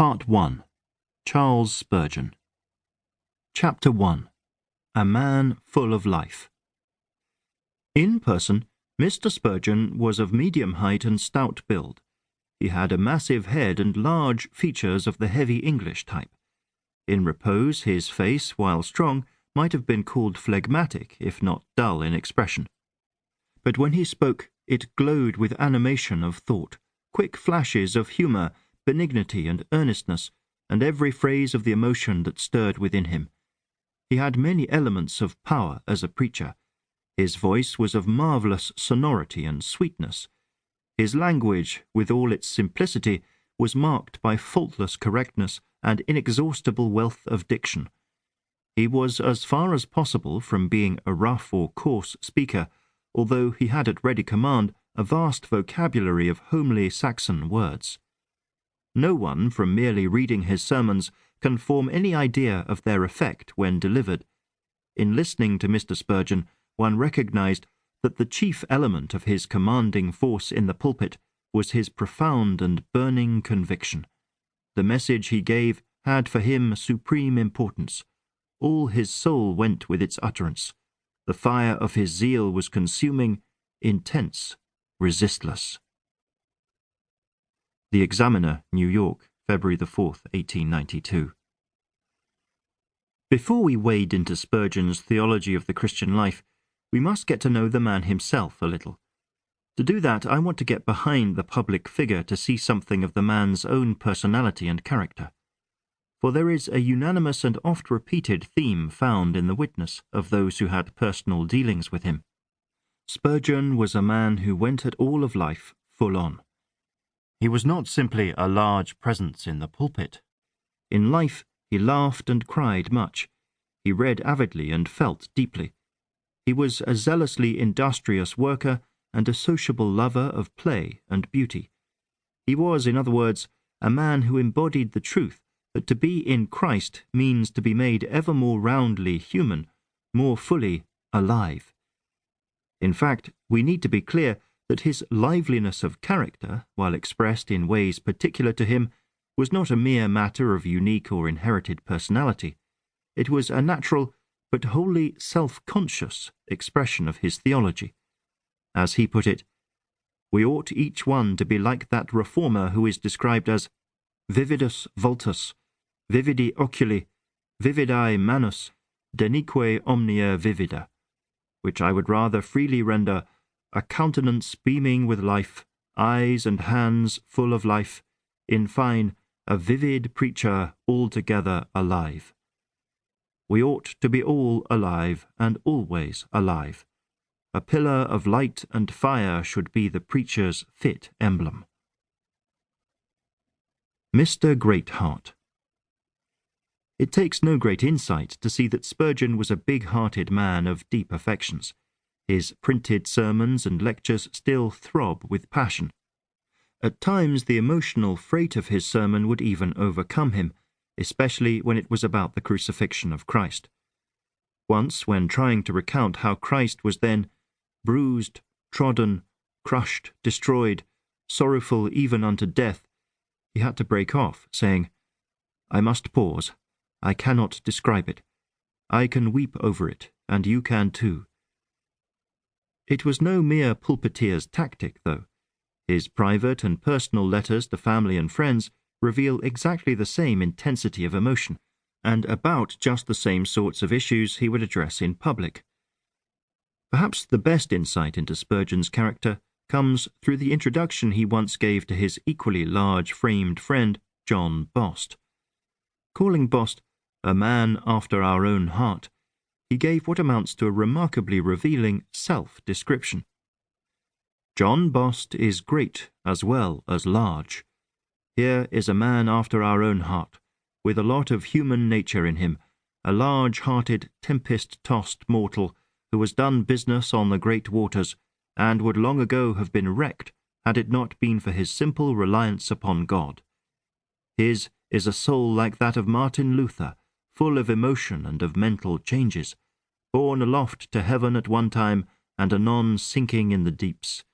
Part 1. Charles Spurgeon. Chapter 1. A Man Full of Life. In person, Mr. Spurgeon was of medium height and stout build. He had a massive head and large features of the heavy English type. In repose, his face, while strong, might have been called phlegmatic, if not dull in expression. But when he spoke, it glowed with animation of thought, quick flashes of humour, benignity and earnestness, and every phrase of the emotion that stirred within him. He had many elements of power as a preacher. His voice was of marvellous sonority and sweetness. His language, with all its simplicity, was marked by faultless correctness and inexhaustible wealth of diction. He was as far as possible from being a rough or coarse speaker, although he had at ready command a vast vocabulary of homely Saxon words. No one, from merely reading his sermons, can form any idea of their effect when delivered. In listening to Mr. Spurgeon, one recognized that the chief element of his commanding force in the pulpit was his profound and burning conviction. The message he gave had for him supreme importance. All his soul went with its utterance. The fire of his zeal was consuming, intense, resistless. The Examiner, New York, February 4th, 1892. Before we wade into Spurgeon's theology of the Christian life, we must get to know the man himself a little. To do that, I want to get behind the public figure to see something of the man's own personality and character. For there is a unanimous and oft-repeated theme found in the witness of those who had personal dealings with him. Spurgeon was a man who went at all of life full on. He was not simply a large presence in the pulpit. In life he laughed and cried much. He read avidly and felt deeply. He was a zealously industrious worker and a sociable lover of play and beauty. He was, in other words, a man who embodied the truth that to be in Christ means to be made ever more roundly human, more fully alive. In fact, we need to be clear that his liveliness of character, while expressed in ways particular to him, was not a mere matter of unique or inherited personality. It was a natural, but wholly self-conscious expression of his theology. As he put it, we ought each one to be like that reformer who is described as vividus vultus, vividi oculi, vividae manus, denique omnia vivida, which I would rather freely render a countenance beaming with life, eyes and hands full of life, in fine, a vivid preacher altogether alive. We ought to be all alive and always alive. A pillar of light and fire should be the preacher's fit emblem. Mr. Greatheart. It takes no great insight to see that Spurgeon was a big-hearted man of deep affections. His printed sermons and lectures still throb with passion. At times the emotional freight of his sermon would even overcome him, especially when it was about the crucifixion of Christ. Once, when trying to recount how Christ was then bruised, trodden, crushed, destroyed, sorrowful even unto death, he had to break off, saying, "I must pause. I cannot describe it. I can weep over it, and you can too." It was no mere pulpiteer's tactic, though. His private and personal letters to family and friends reveal exactly the same intensity of emotion, and about just the same sorts of issues he would address in public. Perhaps the best insight into Spurgeon's character comes through the introduction he once gave to his equally large-framed friend, John Bost. Calling Bost a man after our own heart, he gave what amounts to a remarkably revealing self-description. John Bost is great as well as large. Here is a man after our own heart, with a lot of human nature in him, a large-hearted, tempest-tossed mortal who has done business on the great waters, and would long ago have been wrecked had it not been for his simple reliance upon God. His is a soul like that of Martin Luther, full of emotion and of mental changes, borne aloft to heaven at one time and anon sinking in the deeps.